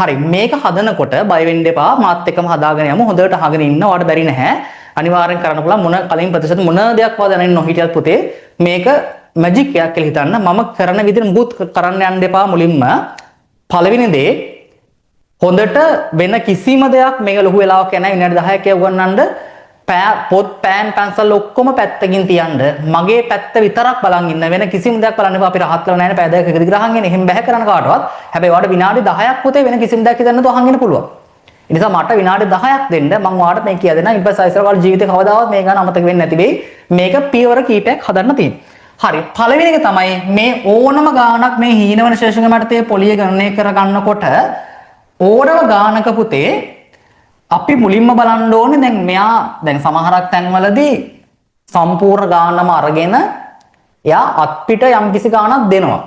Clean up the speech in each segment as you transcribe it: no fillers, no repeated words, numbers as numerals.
හරි මේක හදනකොට බය වෙන්න එපා මාත් එක්කම හදාගෙන යමු හොඳට අහගෙන ඉන්න ඔයාලට බැරි නැහැ අනිවාර්යෙන් කරන්න පුළුවන් මොන කලින් ප්‍රතිශත මොන දෙයක් වද දැනෙන්න නොහිටියත් පුතේ මේක මැජික් එකක් කියලා හිතන්න මම කරන විදිහට මුකුත් කරන්න යන්න එපා මුලින්ම පළවෙනි දේ හොඳට වෙන කිසිම දෙයක් මේක ලොකු වෙලාවක් යන විනාඩි 10ක් උගන්වන්න පොත් පෑන් පැන්සල් ඔක්කොම පැත්තකින් තියන්න මගේ පැත්ත විතරක් බලන් ඉන්න වෙන කිසිම දෙයක් බලන්න එපා අපි රහත් වෙලා නැහැ නේ පැය දෙකක දිගට අහන් ඉන්නේ එහෙම බෑ කරන්න කාටවත් හැබැයි ඔයාලට විනාඩි 10ක් පුතේ වෙන කිසිම දෙයක් හිතන්න තෝ අහන් ඉන්න පුළුවන් ඒ නිසා මට විනාඩි 10ක් දෙන්න මම ඔයාලට මේ කියා දෙන්නම් ඊපස්සේ ඉස්සර ඔයාලා ජීවිතේ කවදාවත් මේ ගන්න අමතක වෙන්නේ නැති වෙයි මේක පියවර කීපයක් හදන්න තියෙනවා හරි පළවෙනි එක තමයි මේ ඕනම ගානක් මේ හීනවන ශේෂක මට්ටමේ පොලිය ගණනය කරගන්නකොට ඕනම ගානක පුතේ අපි මුලින්ම බලන්න ඕනේ දැන් මෙයා දැන් සමහරක් තැන්වලදී සම්පූර්ණ ගානම අරගෙන එයා අත්පිට යම් කිසි ගානක් දෙනවා.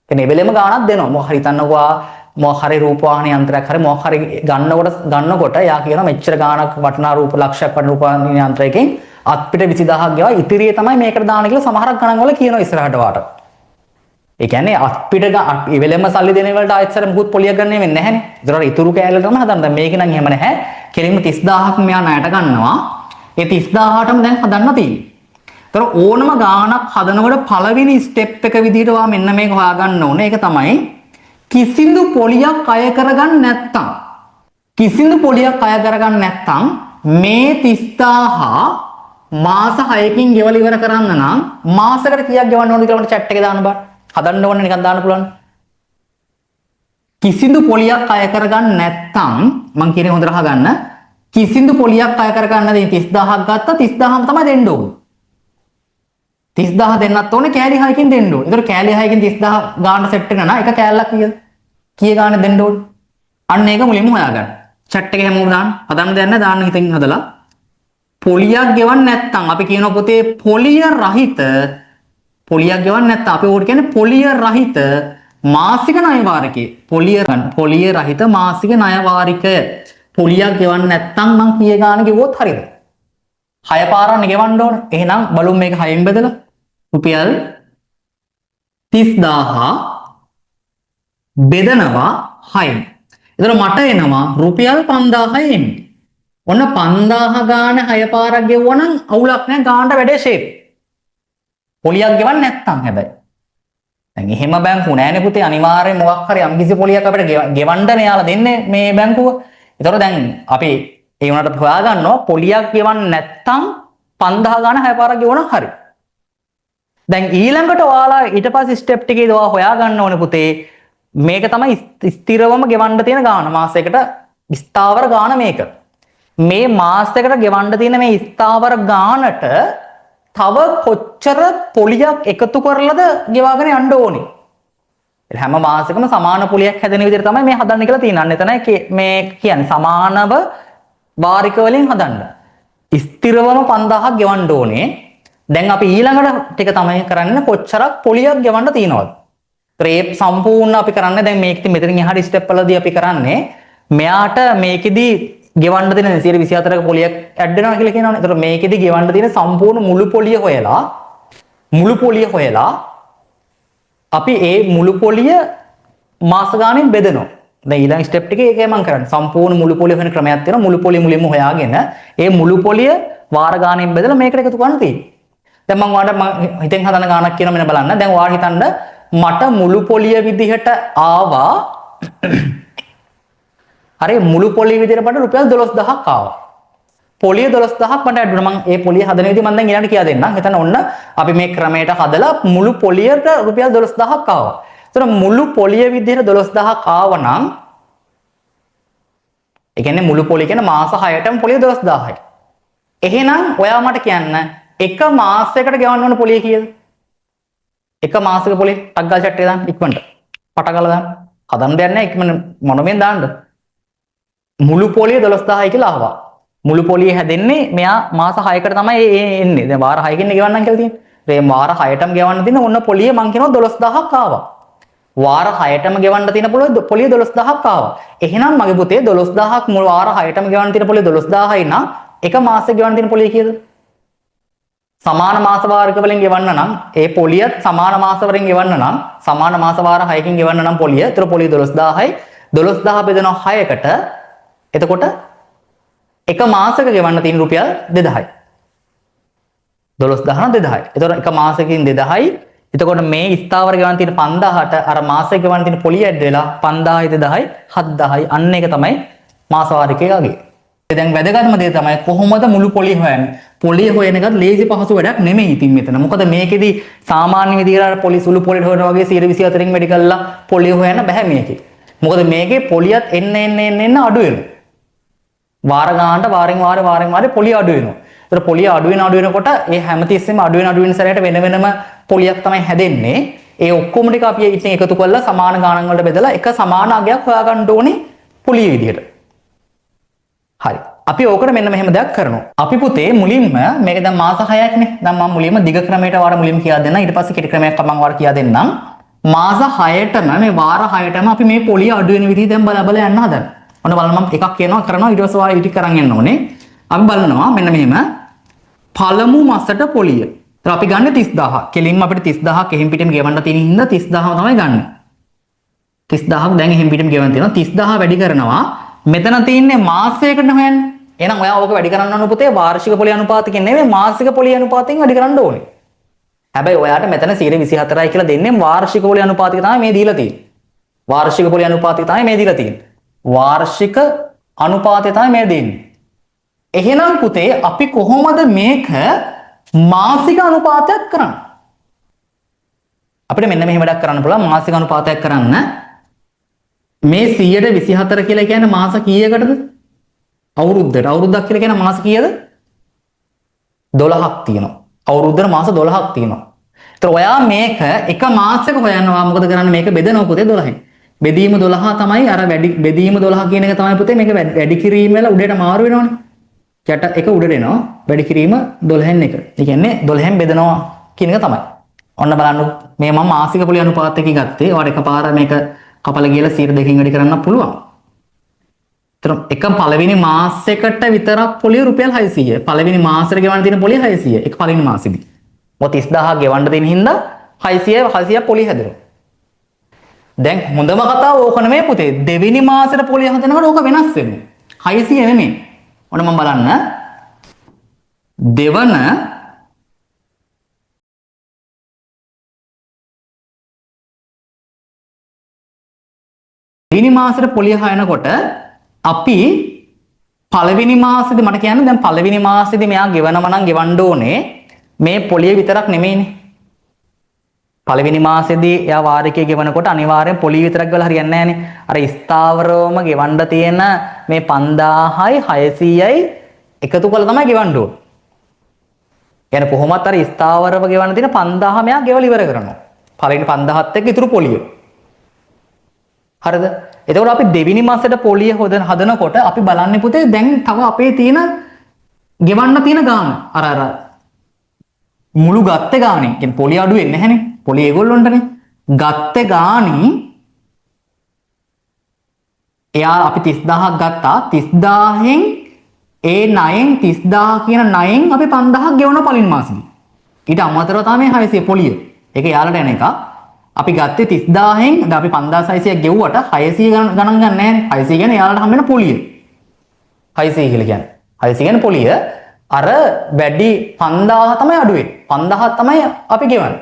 කියන්නේ වෙලෙම ගානක් දෙනවා. මොකක් හරි හිතන්නකෝ මොකක් හරි රූපවාහිනී යන්ත්‍රයක් හරි මොකක් හරි ගන්නකොට එයා කියනවා මෙච්චර ගානක් වටිනා රූප ලක්ෂයක් වටිනා රූපවාහිනී යන්ත්‍රයකින් අත්පිට 20000ක් ගෙවා ඉතිරියේ තමයි මේකට දාන්න කියලා සමහරක් ගණන් වල කියනවා ඉස්සරහට වාට. ඒ කියන්නේ අත්පිට ඉවෙලෙම සල්ලි දෙන වලට ආයෙත් මුකුත් පොලියක් ගන්න වෙන්නේ නැහැනේ. ඒතකොට ඉතුරු කෑල්ල තමයි හදන්න. දැන් මේක නම් එහෙම නැහැ. කෙලින්ම 30000ක් මෙයා ණයට ගන්නවා. ඒ 30000ටම දැන් හදන්න තියෙන්නේ. ඒතකොට ඕනම ගාණක් හදනකොට පළවෙනි ස්ටෙප් එක විදිහට ඔයා මෙන්න මේක හොයාගන්න ඕනේ. ඒක තමයි කිසිදු පොලියක් අය කරගන්න නැත්තම් කිසිදු පොලියක් අය කරගන්න නැත්තම් මේ 30000 මාස 6කින් ගෙවල ඉවර කරන්න නම් මාසයකට කීයක් ගෙවන්න ඕනද කියලා මට chat එකේ දාන්න බෑ. හදන්න ඕනේ නිකන් දාන්න පුළුවන්. කිසිදු පොලියක් අය කරගන්න නැත්තම් මං කියන්නේ හොඳට අහගන්න. කිසිදු පොලියක් අය කරගන්න දැන් 30000ක් ගත්තා 30000ම තමයි දෙන්න ඕනේ. 30000 දෙන්නත් ඕනේ කෑලි 6කින් දෙන්න ඕනේ. ඒතර කෑලි 6කින් 30000 ගාන සෙට් එක නා එක කෑල්ලක් කීයද? කීය ගාන දෙන්න ඕනේ? අන්න ඒක මුලින්ම හොයාගන්න. chat එකේ හැමෝම දාන්න. හදන්න දෙයක් නැහැ දාන්න හිතින් හදලා. පොලියක් ගෙවන්න නැත්තම් අපි කියනවා පුතේ පොලිය රහිත පොලියක් ගෙවන්න නැත්තම් අපි ඕකට කියන්නේ පොලිය රහිත මාසික ණය වාරිකය. පොලිය රහිත මාසික ණය වාරිකය. පොලියක් ගෙවන්න නැත්තම් මං කීය ගාන ගෙවුවොත් හරියද? 6 පාරක් ගෙවන්න ඕන. එහෙනම් බලමු මේක 6න් බෙදලා රුපියල් 30000 බෙදනවා 6න්. ඒතර මට එනවා රුපියල් 5000 එන්නේ. ඔන්න 5000 ගාන 6 පාරක් ගෙවුවා නම් අවුලක් නැහැ ගානට වැඩේ ෂේප්. පොලියක් ගෙවන්න නැත්තම් හැබැයි. දැන් එහෙම බැංකු නෑනේ පුතේ අනිවාර්යෙන් මොකක් හරි යම්කිසි පොලියක් අපිට ගෙවන්නනේ යාලා දෙන්නේ මේ බැංකුව. ඒතර දැන් අපි ඒ වුණාට හොයාගන්නවා පොලියක් ගෙවන්න නැත්තම් 5000 ගාන 6 පාරක් ගෙවුණා හරි. දැන් ඊළඟට ඔයාලා ඊට පස්සේ ස්ටෙප් එකේදී ඔයා හොයාගන්න ඕනේ පුතේ මේක තමයි ස්ථිරවම ගෙවන්න තියෙන ගාන මාසයකට ස්ථාවර ගාන මේක. මේ මාසයකට ගෙවන්න තියෙන මේ ස්ථාවර ගානට තව කොච්චර පොලියක් එකතු කරලාද ගෙවාගෙන යන්න ඕනේ. හැම මාසෙකම සමාන පොලියක් හැදෙන විදිහට තමයි මේ හදන්න කියලා තියෙන්නේ. එතන මේ කියන්නේ සමානව වාරික වලින් හදන්න. ස්ථිරවම 5000ක් ගෙවන්න ඕනේ. දැන් අපි ඊළඟට ටික තමයි කරන්නේ කොච්චරක් පොලියක් ගෙවන්න තියෙනවද? ඒ සම්පූර්ණ අපි කරන්නේ දැන් මේක මෙතනින් එහාට ස්ටෙප් වලදී අපි කරන්නේ මෙයාට මේකෙදි ගෙවන්න දෙන 124ක පොලියක් ඇඩ් වෙනවා කියලා කියනවනේ. ඒතර මේකෙදි ගෙවන්න තියෙන සම්පූර්ණ මුළු පොලිය හොයලා අපි ඒ මුළු පොලිය මාස ගානෙන් බෙදනවා. දැන් ඊළඟ ස්ටෙප් එකේ ඒකයි මම කරන්නේ. සම්පූර්ණ මුළු පොලිය වෙන ක්‍රමයක් තියෙනවා. මුළු පොලිය මුලින්ම හොයාගෙන ඒ මුළු පොලිය වාර ගානෙන් බෙදලා මේකට එකතු කරන්න තියෙන්නේ. දැන් මම ඔයාලට හිතෙන් හදන ගානක් කියනවා මෙන්න බලන්න. දැන් ඔයාලා හිතන්න මට මුළු පොලිය විදිහට ආවා හරි මුළු පොලිය විදිහට මට රුපියල් 12000ක් ආවා. පොලිය 12000ක් මට ඇඩ් වුණා. මම ඒ පොලිය හදන විදිහ මම දැන් ඊළඟට කියලා දෙන්නම්. හිතන්න ඔන්න අපි මේ ක්‍රමයට හදලා මුළු පොලියට රුපියල් 12000ක් ආවා. ඒතර මුළු පොලිය විදිහට 12000ක් ආවනම් ඒ කියන්නේ මුළු පොලිය කියන මාස 6ටම පොලිය 12000යි. එහෙනම් ඔයා මට කියන්න එක මාසයකට ගෙවන්න ඕන පොලිය කීයද? එක මාසයක පොලිය ටක් ගාලා chat එක දාන්න ඉක්මනට. පට ගාලා දාන්න. හදන්න දෙයක් නැහැ ඉක්මන මොනමෙන් දාන්න. මුළු පොලිය 12000යි කියලා ආවා. මුළු පොලිය හැදෙන්නේ මෙයා මාස 6කට තමයි එන්නේ. දැන් වාර 6කින් ගෙවන්නම් කියලා තියෙන්නේ. ඒ වාර 6ටම ගෙවන්න තියෙන ඔන්න පොලිය මං කියනවා 12000ක් ආවා. වාර 6ටම ගෙවන්න තියෙන පොලිය 12000ක් ආවා. එහෙනම් මගේ පුතේ 12000ක් මුළු වාර 6ටම ගෙවන්න තියෙන පොලිය 12000යි නම් එක මාසෙක ගෙවන්න තියෙන පොලිය කීයද? සමාන මාස වාරික වලින් ගෙවන්න නම් ඒ පොලියත් සමාන මාස වලින් ගෙවන්න නම් සමාන මාස වාර 6කින් ගෙවන්න නම් පොලිය. ඒතර පොලිය 12000යි 12000 බෙදනවා 6කට. එතකොට එක මාසයක ගෙවන්න තියෙන රුපියල් 2000යි. 12000 2000යි. එතකොට එක මාසයකින් 2000යි. එතකොට මේ ස්ථාවර ගෙවන්න තියෙන 5000ට අර මාසයක ගෙවන්න තියෙන පොලිය ඇඩ් වෙලා 5000යි 2000යි 7000යි. අන්න ඒක තමයි මාස වාරිකයේ අගය. දැන් වැදගත්ම දේ තමයි කොහොමද මුළු පොලිය හොයන්නේ. පොලිය හොයන එකත් ලේසි පහසු වැඩක් නෙමෙයි ඉතින් මෙතන. මොකද මේකෙදි සාමාන්‍ය විදිහට පොලි සුළු පොලියට හොයනවා වගේ 124න් වැඩි කළා පොලිය හොයන්න බෑ මේකේ. මොකද මේකේ පොලියත් එන්න අඩු වෙනවා. වාර ගානට වරින් වාරේ පොලිය අඩු වෙනවා. ඒතර පොලිය අඩු වෙනකොට ඒ හැමතිස්සෙම අඩු වෙන සැරයට වෙනම පොලියක් තමයි හැදෙන්නේ. ඒ ඔක්කොම ටික අපි ඉතින් එකතු කරලා සමාන ගාණන් වලට බෙදලා එක සමාන අගයක් හොයාගන්න ඕනේ පොලිය විදිහට. හරි. අපි ඕකට මෙන්න මෙහෙම දෙයක් කරනවා. අපි පුතේ මුලින්ම මේක දැන් මාස 6ක්නේ. දැන් මම මුලින්ම දිග ක්‍රමයට වාර මුලින්ම කියා දෙන්නම්. ඊට පස්සේ කෙටි ක්‍රමයක් මම වාර කියා දෙන්නම්. මාස 6ටම මේ වාර 6ටම අපි මේ පොලිය අඩු වෙන විදිහ දැන් බල යන්න හදන්න. ඔන්න බලන්න මම එකක් කරනවා ඊට පස්සේ වාර ඊට කරන් යන්න ඕනේ. අපි බලනවා මෙන්න මෙහෙම පළමු මාසට පොලිය. ඒත් අපි ගන්න 30000. කෙලින්ම අපිට 30000ක් එහෙම් පිටින් ගෙවන්න තියෙන හින්දා 30000 තමයි ගන්න. 30000ක් දැන් එහෙම් පිටින් ගෙවන්න තියෙනවා. 30000 වැඩි කරනවා. මෙතන තියෙන්නේ මාසයකට හොයන්නේ. එහෙනම් ඔයා ඕක වැඩි කරන්න ඕන පුතේ වාර්ෂික පොලිය අනුපාතකින් නෙමෙයි මාසික පොලිය අනුපාතයෙන් වැඩි කරන්න ඕනේ. හැබැයි ඔයාට මෙතන 124යි කියලා දෙන්නේ වාර්ෂික පොලිය අනුපාතක තමයි මේ දීලා තියෙන්නේ. වාර්ෂික පොලිය අනුපාතක තමයි මේ දීලා තියෙන්නේ. වාර්ෂික අනුපාතය තමයි මේ දෙන්නේ. එහෙනම් පුතේ අපි කොහොමද මේක මාසික අනුපාතයක් කරන්නේ? අපිට මෙන්න මෙහෙම වැඩක් කරන්න පුළුවන් මාසික අනුපාතයක් කරන්න. මේ 124 කියලා කියන්නේ මාස කීයකටද? අවුරුද්දට. අවුරුද්දක් කියලා කියන්නේ මාස කීයද? 12ක් තියෙනවා. අවුරුද්දට මාස 12ක් තියෙනවා. ඒතර ඔයා මේක එක මාසයක හොයනවා මොකද කරන්නේ මේක බෙදනවා පුතේ 12න්. බෙදීම 12 තමයි අර වැඩි බෙදීම 12 කියන එක තමයි පුතේ මේක වැඩි කිරීම වල උඩට මාරු වෙනවනේ. යට එක උඩට එනවා වැඩි කිරීම 12න් එක. ඒ කියන්නේ 12න් බෙදනවා කියන එක තමයි. ඔන්න බලන්න මේ මම මාසික පොලිය අනුපාත එකකින් ගත්තේ. ඔයාලා එකපාර මේක කපලා ගිහලා 102කින් වැඩි කරන්න පුළුවන්. ඒතර එක පළවෙනි මාසයකට විතරක් පොලිය රුපියල් 600. පළවෙනි මාසෙට ගෙවන්න තියෙන පොලිය 600. එක පළවෙනි මාසෙදි. මොකද 30000 ගෙවන්න දෙන හින්දා 600 පොලිය හැදෙනවා. දැන් හොඳම කතාව ඕක නෙමෙයි පුතේ. දෙවෙනි මාසෙට පොලිය හදනකොට ඕක වෙනස් වෙනවා. 600 නෙමෙයි. ඔන්න මම බලන්න. දෙවන දෙවෙනි මාසෙට පොලිය හොයනකොට අපි පළවෙනි මාසෙදි මට කියන්නේ දැන් පළවෙනි මාසෙදි මෙයා ගෙවනම නම් ගෙවන්න ඕනේ මේ පොලිය විතරක් නෙමෙයිනේ. පළවෙනි මාසෙදී එයා වාරිකයේ ගෙවනකොට අනිවාර්යෙන් පොලිය විතරක් ගවලා හරියන්නේ නැහනේ. අර ස්ථාවරවම ගෙවන්න තියෙන මේ 5000යි 600යි එකතු කරලා තමයි ගෙවන්න ඕනේ. يعني කොහොමත් අර ස්ථාවරව ගෙවන්න තියෙන 5000 මෙයා ගෙවලා ඉවර කරනවා. පළවෙනි 5000ත් එක්ක ඉතුරු පොලිය. හරිද? එතකොට අපි දෙවෙනි මාසෙට පොලිය හදනකොට අපි බලන්නේ පුතේ දැන් තව අපේ තියෙන ගෙවන්න තියෙන ගාන අර මුළු ගත්තේ ගානේ කියන්නේ පොලිය අඩු වෙන්නේ නැහනේ. පොලිය ඒගොල්ලොන්ටනේ. ගත්තේ ගානේ එයා අපි 30000ක් ගත්තා. 30000න් ඒ ණයෙන් 30000 කියන ණයෙන් අපි 5000ක් ගෙවනවා පළවෙනි මාසෙදී. ඊට අමතරව තමයි 600 පොලිය. ඒක යාලට එන එක. අපි ගත්තේ 30000න් දැන් අපි 5600ක් ගෙවුවට 600 ගණන් ගන්න නැහැ. 600 කියන්නේ යාලට හම්බ වෙන පොලිය. 600 කියලා කියන්නේ. 600 කියන්නේ පොලිය. අර වැඩි 5000 තමයි අඩු වෙන්නේ. 5000 තමයි අපි ගෙවන්නේ.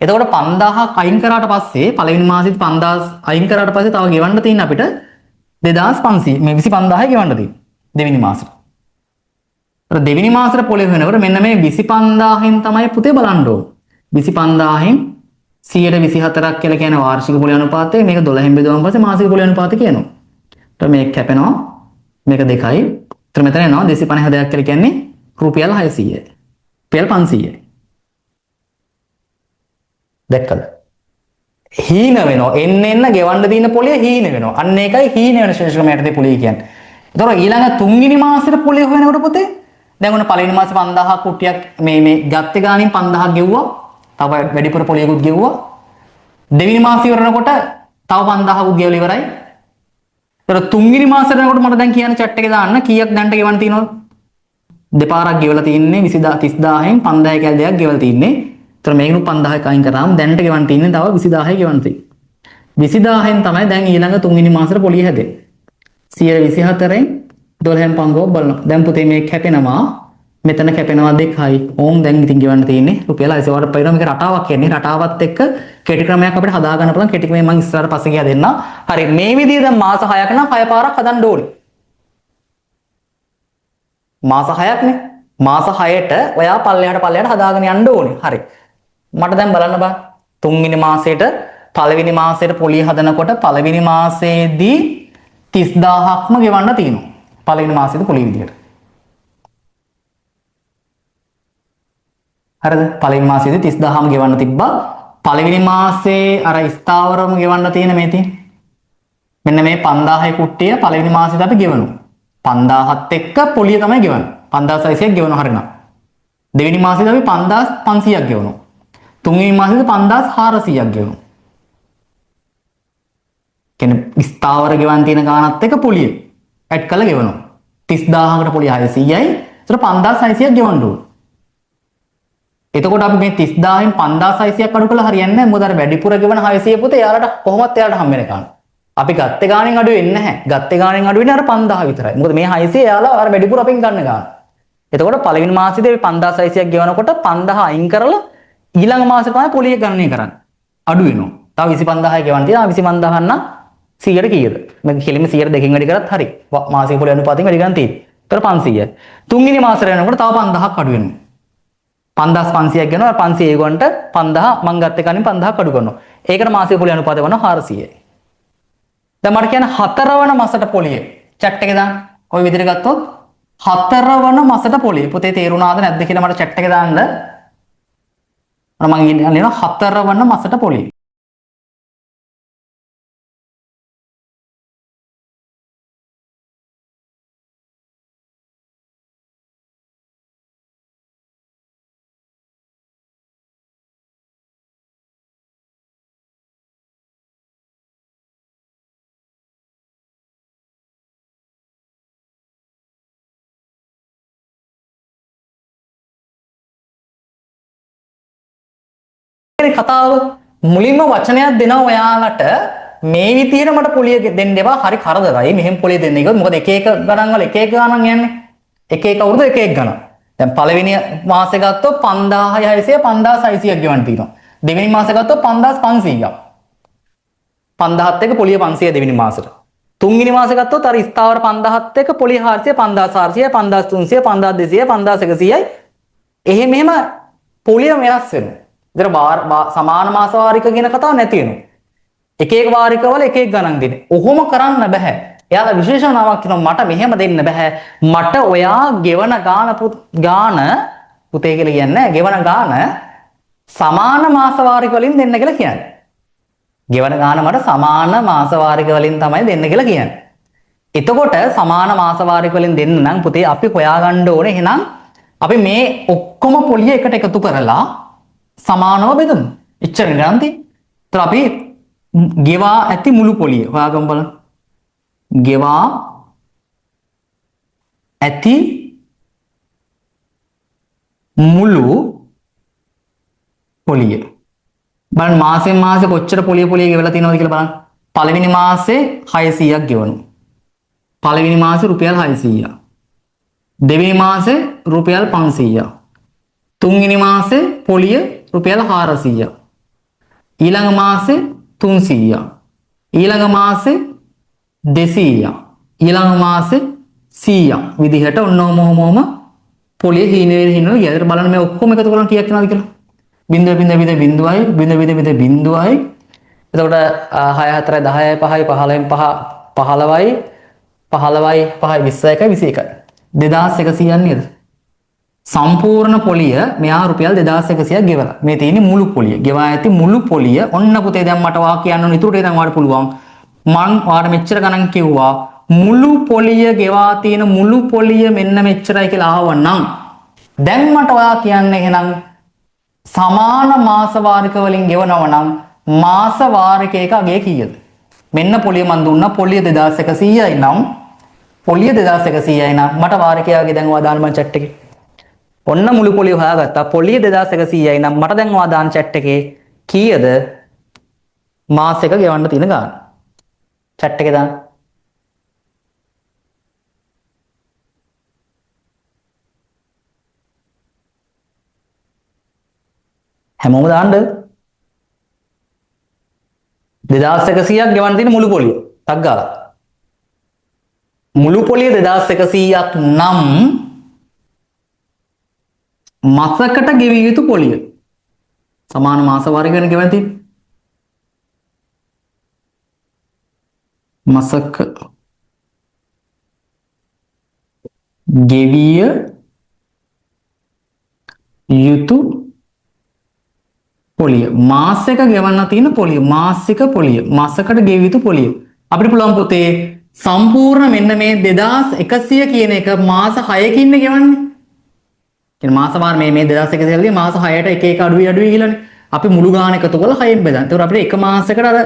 එතකොට 5000ක් අයින් කරාට පස්සේ පළවෙනි මාසෙත් 5000 අයින් කරාට පස්සේ තව ගෙවන්න තියෙන අපිට 2500 මේ 25000යි ගෙවන්න තියෙන්නේ දෙවෙනි මාසෙට. අර දෙවෙනි මාසෙට පොලිය වෙනකොට මෙන්න මේ 25000න් තමයි පුතේ බලන්න ඕන. 25000න් 124ක් කියලා කියන වාර්ෂික පොලිය අනුපාතය මේක 12න් බෙදුවම පස්සේ මාසික පොලිය අනුපාතය කියනවා. ඊට මේක කැපෙනවා මේක 2යි. ඊට මෙතන එනවා 250 කියලා කියන්නේ රුපියල් 600යි. රුපියල් 500යි. දැක්කද? හීන වෙනවා. එන්න ගෙවන්න දින පොලිය හීන වෙනවා. අන්න ඒකයි හීන වෙන ශේෂ ක්‍රමයටදී පොලිය කියන්නේ. ඒතකොට ඊළඟ තුන්වෙනි මාසෙට පොලිය හොයනකොට පුතේ දැන් ඔන්න පළවෙනි මාසේ 5000ක් කුට්ටියක් මේ ගත්තේ ගානින් 5000ක් ගෙවුවා. තව වැඩිපුර පොලියකුත් ගෙවුවා. දෙවෙනි මාසෙ ඉවරනකොට තව 5000කුත් ගෙවලා ඉවරයි. ඒතකොට තුන්වෙනි මාසෙට යනකොට මට දැන් කියන්න chat එකේ දාන්න කීයක් දැන්ට ගෙවන්න තියෙනවද? දෙපාරක් ගෙවලා තියෙන්නේ 30000න් 5000 කියලා දෙයක් ගෙවලා තියෙන්නේ. ඒතර මේකනු 5000ක් අයින් කරාම දැනට ගෙවන්න තියෙන්නේ තව 20000යි ගෙවන්න තියෙන්නේ. 20000න් තමයි දැන් ඊළඟ තුන්වෙනි මාසෙට පොලිය හැදෙන්නේ. 124න් 12න් පංගුවක් බලනවා. දැන් පුතේ මේක කැපෙනවා. මෙතන කැපෙනවා 2යි. ඕම් දැන් ඉතින් ගෙවන්න තියෙන්නේ රුපියල් 600වට පයින්නවා. මේක රටාවක් කියන්නේ. රටාවත් එක්ක කෙටි ක්‍රමයක් අපිට හදා ගන්න පුළුවන්. කෙටි ක්‍රමය මම ඉස්සරහට පස්සේ ගියා දෙන්න. හරි මේ විදිහේ දැන් මාස 6ක් නම් 6 පාරක් හදන්න ඕනේ. මාස 6ක්නේ. මාස 6ට ඔයා පල්ලෙහාට හදාගෙන යන්න ඕනේ. හරි. මට දැන් බලන්න බෑ. තුන්වෙනි මාසෙට පළවෙනි මාසෙට පොලිය හදනකොට පළවෙනි මාසයේදී 30000ක්ම ගෙවන්න තියෙනවා. පළවෙනි මාසෙට පොලිය විදියට. හරිද? පළවෙනි මාසයේදී 30000ම ගෙවන්න තිබ්බා. පළවෙනි මාසේ අර ස්ථාවරම ගෙවන්න තියෙන මේ තියෙන. මෙන්න මේ 5000 කුට්ටිය පළවෙනි මාසෙට අපි ගෙවනවා. 5000ත් එක්ක පොලිය තමයි ගෙවන්නේ. 5600ක් ගෙවනවා හරිනම්. දෙවෙනි මාසෙට අපි 5500ක් ගෙවනවා. තුන්වෙනි මාසෙට 5400ක් ගෙවනවා. කියන්නේ ස්ථාවර ගෙවන් තියෙන ගානත් එක්ක පොලිය ඇඩ් කරලා ගෙවනවා. 30000කට පොලිය 600යි. ඒතර 5600ක් ගෙවන්න ඕනේ. එතකොට අපි මේ 30000න් 5600ක් අඩු කළා හරියන්නේ නැහැ. මොකද අර වැඩිපුර ගෙවන 600 පුතේ යාලට කොහොමත් යාලට හම්බ වෙන ගාන. අපි ගත්තේ ගාණෙන් අඩු වෙන්නේ නැහැ. ගත්තේ ගාණෙන් අඩු වෙන්නේ අර 5000 විතරයි. මොකද මේ 600 යාලා අර වැඩිපුර අපෙන් ගන්න ගාන. එතකොට පළවෙනි මාසෙදී අපි 5600ක් ගෙවනකොට 5000 අයින් කරලා ඊළඟ මාසෙ තමයි පොලිය ගණනය කරන්නේ. අඩු වෙනවා. තව 25000යි ගෙවන්න තියෙනවා. 25000 නම් 100ට කීයද? මේක කෙලින්ම 100ට දෙකෙන් වැඩි කරත් හරි. මාසික පොලිය අනුපාතයෙන් වැඩි ගන්න තියෙන්නේ. ඒතර 500යි. තුන්වෙනි මාසෙට යනකොට තව 5000ක් අඩු වෙනවා. 5500ක් ගෙනවා 500 ඒගොන්ට 5000 මං ගත්තේ කලින් 5000ක් අඩු කරනවා. ඒකට මාසික පොලිය අනුපාතය වුණා 400යි. දැන් මට කියන්න හතරවන මාසට පොලිය chat එකේ දාන්න. කොයි විදිහට ගත්තොත් හතරවන මාසට පොලිය. පුතේ තේරුණාද නැද්ද කියලා මට chat එකේ දාන්න. මම කියන්නේ හතරවන මාසට පොලිය. කතාව මුලින්ම වචනයක් දෙනවා ඔයාලට මේ විදිහට මට පොලිය දෙන්න එපා හරි කරදරයි මෙහෙම පොලිය දෙන්න එක මොකද එක එක ගණන් වල එක එක ගණන් යන්නේ එක එක අවුරුදු එක එක ගණන් දැන් පළවෙනි මාසේ ගත්තොත් 5600 5600ක් ගෙවන්න තියෙනවා දෙවෙනි මාසේ ගත්තොත් 5500ක් 5000ත් එක්ක පොලිය 500 දෙවෙනි මාසෙට තුන්වෙනි මාසේ ගත්තොත් අර ස්ථාවර 5000ත් එක්ක පොලිය 400 5400 5300 5200 5100යි එහෙම පොලිය වෙනස් වෙනවා ඉතර සමාන මාස වාරික කියන කතාව නැති වෙනවා. එක එක වාරිකවල එක එක ගණන් දෙන්නේ. ඔහොම කරන්න බෑ. එයාලා විශේෂණාවක් කියනවා මට මෙහෙම දෙන්න බෑ. මට ඔයා ගෙවන ගාන පුතේ කියලා කියන්නේ ගෙවන ගාන සමාන මාස වාරික වලින් දෙන්න කියලා කියන්නේ. ගෙවන ගාන මට සමාන මාස වාරික වලින් තමයි දෙන්න කියලා කියන්නේ. එතකොට සමාන මාස වාරික වලින් දෙන්න නම් පුතේ අපි හොයාගන්න ඕනේ එහෙනම් අපි මේ ඔක්කොම පොලිය එකට එකතු කරලා සමානව බෙදමු. එච්චර ගාන්ති. ඒතර අපි ගෙවා ඇති මුළු පොලිය හොයාගමු බලන්න. ගෙවා ඇති මුළු පොලිය. බලන්න මාසෙන් මාසෙ කොච්චර පොලිය ගෙවලා තියෙනවද කියලා බලන්න. පළවෙනි මාසේ 600ක් ගෙවනවා. පළවෙනි මාසේ රුපියල් 600ක්. දෙවෙනි මාසේ රුපියල් 500ක්. තුන්වෙනි මාසේ පොලිය රුපියල් 400ක්. ඊළඟ මාසේ 300ක්. ඊළඟ මාසේ 200ක්. ඊළඟ මාසේ 100ක්. විදිහට ඔන්නෝම පොලිය හීනෙ ගියා. බලන්න මේ ඔක්කොම එකතු කරලා කීයක් වෙනවද කියලා. 0.0.0යි. එතකොට 6 4 10 5යි 15න් 5 15යි 5යි 21යි 21යි 2100ක් නේද? සම්පූර්ණ පොලිය මෙයා රුපියල් 2100ක් ගෙවලා. මේ තියෙන්නේ මුළු පොලිය. ගෙවා ඇති මුළු පොලිය. ඔන්න පුතේ දැන් මට වා කියන්න ඕන ඉතුරු ටික දැන් ඔයාලට පුළුවන්. මං ඔයාලට මෙච්චර ගණන් කිව්වා. මුළු පොලිය ගෙවා තියෙන මුළු පොලිය මෙන්න මෙච්චරයි කියලා ආවනම් දැන් මට ඔයා කියන්න එහෙනම් සමාන මාස වාරික වලින් ගෙවනවා නම් මාස වාරික එක අගේ කීයද? මෙන්න පොලිය මන් දුන්නා පොලිය 2100යි නම් පොලිය 2100යි නම් මට වාරිකයාගේ දැන් ඔයා දාන්න මම chat එකේ ඔන්න මුළු පොලිය හොයාගත්තා. පොලිය 2100යි නම් මට දැන් ඔයා දාන chat එකේ කීයද? මාස එක ගෙවන්න තියෙන ගාන. chat එකේ දාන්න. හැමෝම දාන්න. 2100ක් ගෙවන්න තියෙන මුළු පොලිය. ටක් ගාලා. මුළු පොලිය 2100ක් නම් මාසකට ගෙවිය යුතු පොලිය සමාන මාස වර්ගයකට ගෙවන්න තියෙන්නේ. මාසක ගෙවිය යුතු පොලිය මාසයක ගෙවන්න තියෙන පොලිය මාසික පොලිය මාසකට ගෙවිය යුතු පොලිය අපිට පුළුවන් පුතේ සම්පූර්ණ මෙන්න මේ 2100 කියන එක මාස 6කින් ගෙවන්නේ. කියන්නේ මාස වාර මේ 2100 කියලා මාස 6ට එක එක අඩුයි කියලානේ. අපි මුළු ගාන එකතු කරලා 6ෙන් බෙදන්න. ඒතකොට අපිට එක මාසයකට අර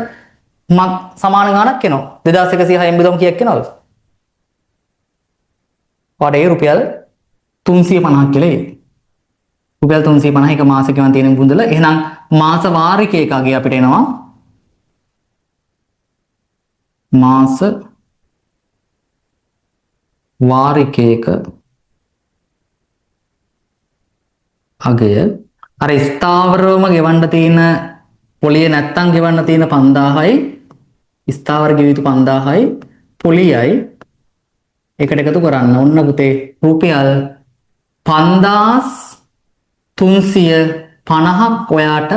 සමාන ගාණක් එනවා. 2100 6ෙන් බෙදුවම කීයක් එනවද? වඩේ රුපියල් 350ක් කියලා එයි. රුපියල් 350 එක මාසෙකම තියෙන මුදල. එහෙනම් මාස වාරිකයකගේ අපිට එනවා මාස වාරිකයක අගය අර ස්ථාවරවම ගෙවන්න තියෙන පොලිය නැත්තම් ගෙවන්න තියෙන 5000යි ස්ථාවර ගෙවිය යුතු 5000යි පොලියයි එකට එකතු කරන්න. ඔන්න පුතේ රුපියල් 5350ක් ඔයාට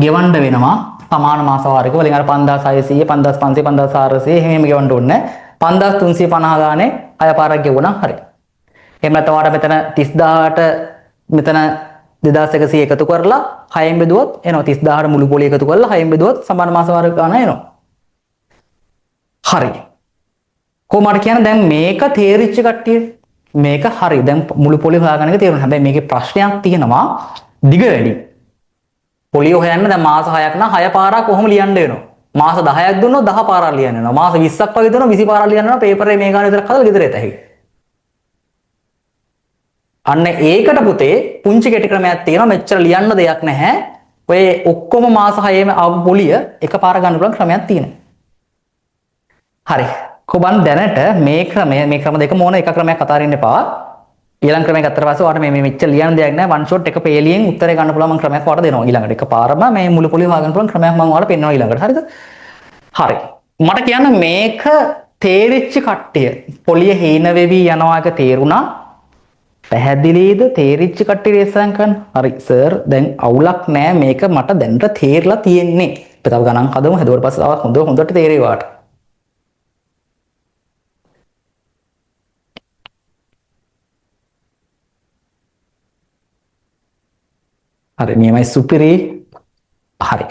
ගෙවන්න වෙනවා සමාන මාස වාරික වලින්. අර 5600 5500 5400 එහෙම ගෙවන්න ඕනේ. 5350 ගානේ අය පාරක් ගෙවුණා හරි. එහෙම නැත්නම් ඔයාට මෙතන 30000ට මෙතන 2100 එකතු කරලා 6ෙන් බෙදුවොත් එනවා 30000ට මුළු පොලිය එකතු කරලා 6ෙන් බෙදුවොත් සමාන මාස වාරික ගාන එනවා. හරි. කොහොමද කියන්නේ දැන් මේක තේරිච්ච කට්ටිය මේක හරි. දැන් මුළු පොලිය හොයාගන්න එක තේරුණා. හැබැයි මේකේ ප්‍රශ්නයක් තියෙනවා දිග වැඩි. පොලිය හොයන්න දැන් මාස 6ක් නම් 6 පාරක් කොහොම ලියන්න වෙනවා. මාස 10ක් දුන්නොත් 10 පාරක් ලියන්න වෙනවා. මාස 20ක් වගේ දුන්නොත් 20 පාරක් ලියන්න වෙනවා. පේපරේ මේ ගාන විතරක් හදලා ගෙදර එත හැකියි. අන්න ඒකට පුතේ පුංචි කෙටි ක්‍රමයක් තියෙනවා. මෙච්චර ලියන්න දෙයක් නැහැ. ඔය ඔක්කොම මාස 6ේම ආපු පොලිය එකපාර ගන්න පුළුවන් ක්‍රමයක් තියෙනවා. හරි. කොබන් දැනට මේ ක්‍රම දෙක මොන එක ක්‍රමයක් අතාරින්න එපා. ඊළඟ ක්‍රමයක් ගත්තට පස්සේ ඔයාලට මේ මෙච්චර ලියන්න දෙයක් නැහැ. වන් ෂොට් එක පේලියෙන් උත්තරේ ගන්න පුළුවන් මම ක්‍රමයක් ඔයාලට දෙනවා. ඊළඟට එකපාරම මේ මුළු පොලිය හොයාගන්න පුළුවන් ක්‍රමයක් මම ඔයාලට පෙන්නනවා ඊළඟට. හරිද? හරි. මට කියන්න මේක තේරිච්ච කට්ටිය පොලිය හීන වෙවි යනවා එක තේරුණා. පැහැදිලිද? තේරිච්ච කට්ටිය රේසම් කරන්න. හරි සර් දැන් අවුලක් නෑ මේක මට දැනට තේරලා තියෙන්නේ. අපි තව ගණන් හදමු. හදුවට පස්සේ තව හොඳට තේරෙයි වාට. හරි නියමයි සුපිරි. හරි.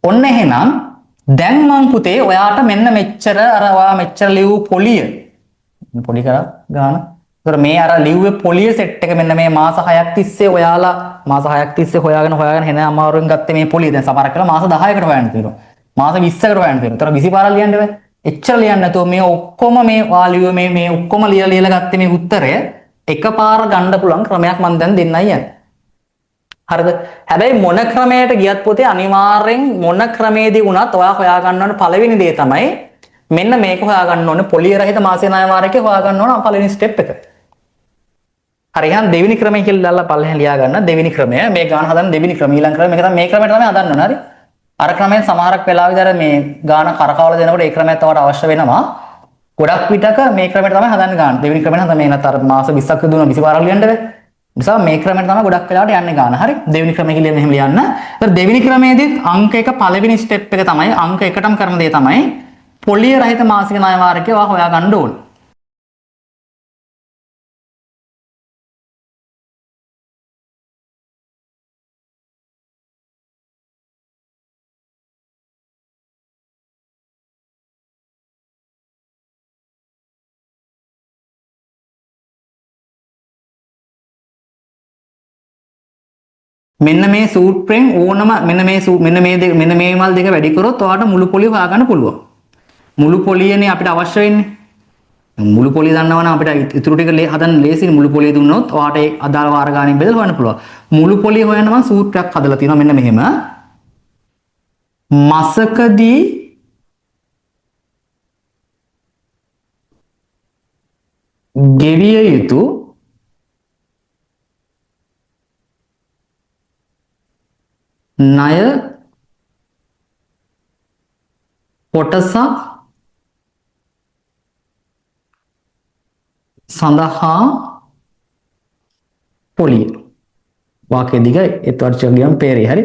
ඔන්න එහෙනම් දැන් මං පුතේ ඔයාට මෙන්න මෙච්චර අර ඔයා මෙච්චර ලියු පොලිය පොඩි කරා ගාන. ඒතර මේ අර ලිව්වේ පොලිය සෙට් එක මෙන්න මේ මාස 6ක් තිස්සේ ඔයාලා මාස 6ක් තිස්සේ හොයාගෙන හෙන අමාරුවෙන් ගත්තේ මේ පොලිය. දැන් සමහරක් වෙලා මාස 10කට හොයන්න තියෙනවා. මාස 20කට හොයන්න තියෙනවා. ඒතර 20 පාරක් ලියන්න බෑ. එච්චර ලියන්න නැතුව මේ ඔක්කොම මේ වාලියුව මේ ඔක්කොම ලියලා ගත්තේ මේ උත්තරය එකපාර ගන්න පුළුවන් ක්‍රමයක් මම දැන් දෙන්නයි යන්නේ. හරිද? හැබැයි මොන ක්‍රමයට ගියත් පොතේ අනිවාර්යෙන් මොන ක්‍රමේදී වුණත් ඔයා හොයා ගන්න ඕන පළවෙනි දේ තමයි මෙන්න මේක හොයා ගන්න ඕනේ පොලිය රහිත මාසේ ණය වාරකේ හොයා ගන්න ඕන පළවෙනි ස්ටෙප් එක. හරි එහෙනම් දෙවෙනි ක්‍රමය කියලා දාලා පල්ලෙන් ලියා ගන්න. දෙවෙනි ක්‍රමය මේ ගාන හදන්න දෙවෙනි ක්‍රමය ඊළඟ ක්‍රමය මේක තමයි මේ ක්‍රමයට තමයි හදන්න ඕනේ. හරි? අර ක්‍රමයෙන් සමහරක් වෙලාවෙදී අර මේ ගාන කරකවල දෙනකොට ඒ ක්‍රමයක් තවට අවශ්‍ය වෙනවා. ගොඩක් විටක මේ ක්‍රමයට තමයි හදන්න ගන්න. දෙවෙනි ක්‍රමයට හදන්න මේ නැත්නම් අර මාස 20ක් දුන්නා 20 පාරක් ලියන්න බෑ. නිසා මේ ක්‍රමයට තමයි ගොඩක් වෙලාවට යන්නේ ගාන. හරි? දෙවෙනි ක්‍රමය කියලා මෙහෙම ලියන්න. ඒතර දෙවෙනි ක්‍රමයේදී අංක 1 පළවෙනි ස්ටෙප් එක තමයි අංක 1ටම කරන දේ තමයි පොලිය රහිත මාසික ණය වාරකේ ඔයා හොයා ගන්න ඕනේ. මෙන්න මේ සූත්‍රයෙන් ඕනම මෙන්න මේ මල් දෙක වැඩි කරොත් ඔයාලට මුළු පොලිය හොයාගන්න පුළුවන්. මුළු පොලියනේ අපිට අවශ්‍ය වෙන්නේ. මුළු පොලිය දන්නවනම් අපිට ඉතුරු ටික හදන්න ලේසියි. මුළු පොලිය දුන්නොත් ඔයාලට ඒ අදාළ වාර ගානින් බෙදලා හොයන්න පුළුවන්. මුළු පොලිය හොයන්න මම සූත්‍රයක් හදලා තියෙනවා මෙන්න මෙහෙම. මාසකදී ගෙවිය යුතු ණය කොටසක් සඳහා පොලිය. වාක්‍ය දිගයි ඒත් වර්චක ගියම් පේරේ හරි.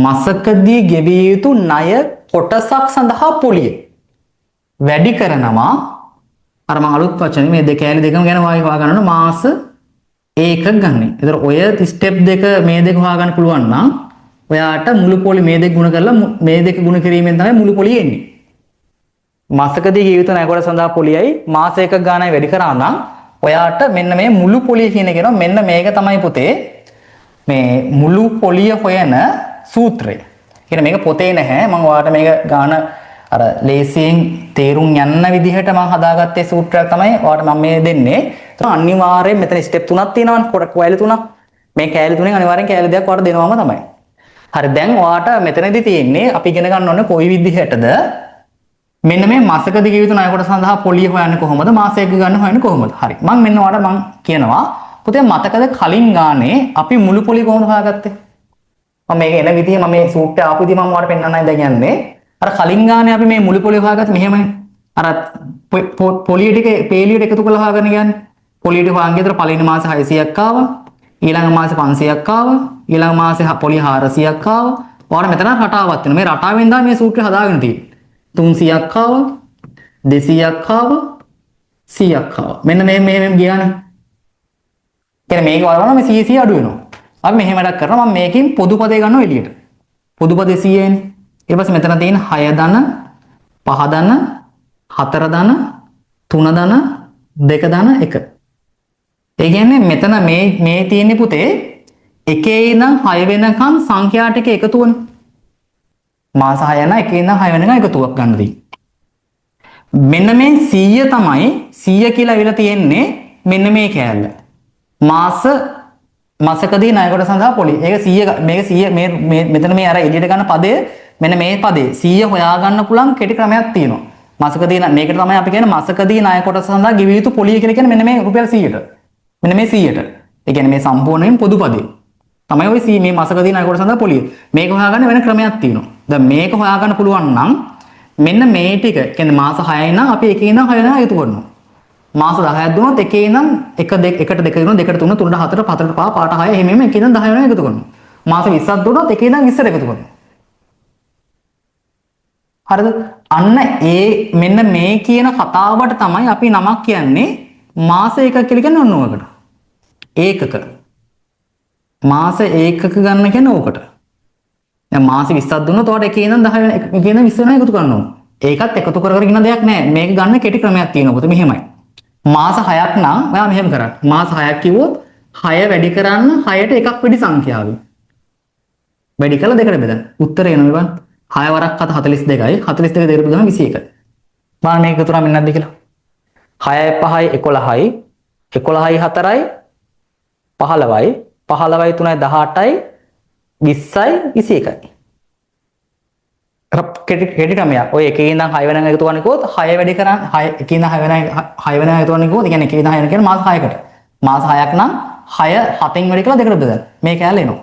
මාසකදී ගෙවිය යුතු ණය කොටසක් සඳහා පොලිය වැඩි කරනවා. අර මම අලුත් වචන මේ දෙක ඇලි දෙකම ගැන වා ගන්නන මාස ඒකක් ගන්න. ඒතර ඔය ස්ටෙප් දෙක මේ දෙක හොයාගන්න පුළුවන් නම් ඔයාට මුළු පොලි මේ දෙක ගුණ කරලා මේ දෙක ගුණ කිරීමෙන් තමයි මුළු පොලිය එන්නේ. මාසකදී ගෙවිය යුතු ණය කොටස සඳහා පොලියයි මාස එකක ගානයි වැඩි කරා නම් ඔයාට මෙන්න මේ මුළු පොලිය කියන එක කියනවා. මෙන්න මේක තමයි පුතේ මේ මුළු පොලිය හොයන සූත්‍රය. කියන්නේ මේක පොතේ නැහැ. මම ඔයාලට මේක ගාන අර ලේසියෙන් තේරුම් යන්න විදිහට මම හදාගත්තේ සූත්‍රයක් තමයි ඔයාලට මම මේ දෙන්නේ. ඒක අනිවාර්යයෙන් මෙතන ස්ටෙප් තුනක් තියෙනවානේ. කෑලි තුනක්. මේ කෑලි තුනෙන් අනිවාර්යෙන් කෑලි දෙකක් ඔයාලට දෙනවම තමයි. හරි දැන් ඔයාලට මෙතනදී තියෙන්නේ අපි ඉගෙන ගන්න ඕනේ කොයි විදිහටද මෙන්න මේ මාසකදී ගෙවිය යුතු ණය කොටස සඳහා පොලිය හොයන්නේ කොහොමද මාසයක ගන්න හොයන්නේ කොහොමද. හරි මම මෙන්න ඔයාලට මම කියනවා පුතේ මතකද කලින් ගානේ අපි මුළු පොලිය කොහොමද හොයාගත්තේ? මම මේක එන විදිහ මම මේ සූත්‍රය ආපු විදිහ මම ඔයාලට පෙන්නන්නයි දැන් යන්නේ. අර කලින් ගානේ අපි මේ මුළු පොලිය හොයාගත්තේ මෙහෙමයි. අර පොලිය ටික පේලියට එකතු කරලා හොයාගන්න කියන්නේ. පොලියට හොයන් ගෙදර පළවෙනි මාසේ 600ක් ආවා. ඊළඟ මාසේ 500ක් ආවා. ඊළඟ මාසේ පොලිය 400ක් ආවා. ඔයාලා මෙතන රටාවක් තියෙනවා. මේ රටාවෙන් තමයි මේ සූත්‍රය හදාගෙන තියෙන්නේ. 300ක් ආවා. 200ක් ආවා. 100ක් ආවා. මෙන්න මේ ගියානේ. කියන්නේ මේක වලවම මේ 100 අඩු වෙනවා. අපි මෙහෙම වැඩක් කරනවා. මම මේකෙන් පොදු පදේ ගන්නවා එළියට. පොදු පදේ 100නේ. ඊට පස්සේ මෙතන තියෙන 6 ධන 5 ධන 4 ධන 3 ධන 2 ධන 1. ඒ කියන්නේ මෙතන මේ තියෙන්නේ පුතේ එකේ ඉඳන් 6 වෙනකන් සංඛ්‍යා ටික එකතුවනේ. මාස 6 යන එකේ ඉඳන් 6 වෙනකන් එකතුවක් ගන්න දී. මෙන්න මේ 100 තමයි 100 කියලා විලා තියෙන්නේ මෙන්න මේ කෑල්ල. මාසකදී ණය කොට සඳහා පොලි. ඒක 100 මේක 100 මේ මෙතන මේ අර එළියට ගන්න පදය මෙන්න මේ පදේ 100 හොයා ගන්න පුළුවන් කෙටි ක්‍රමයක් තියෙනවා. මාසකදී මේකට තමයි අපි කියන්නේ මාසකදී ණය කොට සඳහා ගෙවිය යුතු පොලිය කියලා කියන්නේ මෙන්න මේ රුපියල් 100ට. මෙන්න මේ 100ට. ඒ කියන්නේ මේ සම්පූර්ණයෙන් පොදු පදේ. තමයි ওই 100 මේ මාසකදී ණය කොට සඳහා පොලිය. මේක හොයාගන්න වෙන ක්‍රමයක් තියෙනවා. දැන් මේක හොයාගන්න පුළුවන් නම් මෙන්න මේ ටික කියන්නේ මාස 6යි නම් අපි එකේ ඉඳන් 6 වෙනකන් එකතු කරනවා. මාස 10ක් දුනොත් එකේ ඉඳන් 1 2 1ට 2 දුනොත් 2ට 3 3ට 4ට 4ට 5 5ට 6 එහෙම එකේ ඉඳන් 10 වෙනකන් එකතු කරනවා. මාස 20ක් දුනොත් එකේ ඉඳන් 20ට එකතු කරනවා. හරිද? අන්න ඒ මෙන්න මේ කියන කතාවට තමයි අපි නමක් කියන්නේ මාස එකක් කියලා කියන්නේ ඔන්න ඔකට. ඒකක. මාස ඒකක ගන්න කියන්නේ ඕකට. දැන් මාස 20ක් දුන්නොත් ඔයාලට එකේ ඉඳන් 10 වෙන එකේ ඉඳන් 20 වෙනකන් එකතු කරන්න ඕන. ඒකත් එකතු කර කර ඉන්න දෙයක් නෑ. මේක ගන්න කෙටි ක්‍රමයක් තියෙනවා. පුතේ මෙහෙමයි. මාස 6ක් නම් ඔයා මෙහෙම කරන්න. මාස 6ක් කිව්වොත් 6 වැඩි කරන්න 6ට එකක් වැඩි සංඛ්‍යාවයි. වැඩි කළා දෙකට බෙදන්න. උත්තරය එනවා බලන්න. 6 වරක් 7 42යි 42 දෙකට බෙදුවම 21යි. බලන්න මේක එකතු කරා මෙන්න නැද්ද කියලා. 6යි 5යි 11යි 11යි 4යි 15යි 15යි 3යි 18යි 20යි 21යි. කෙටි ක්‍රමයක්. ඔය එකේ ඉඳන් 6 වෙනකන් එකතු කරන්නේ කොහොමද? 6 වැඩි කරන් 6 එකේ ඉඳන් 6 වෙනකන් එකතු කරන්නේ කොහොමද? කියන්නේ එකේ ඉඳන් 6 වෙනකන් කියන්නේ මාස 6කට. මාස 6ක් නම් 6 7න් වැඩි කරලා දෙකට බෙදන්න. මේ කැලේ එනවා.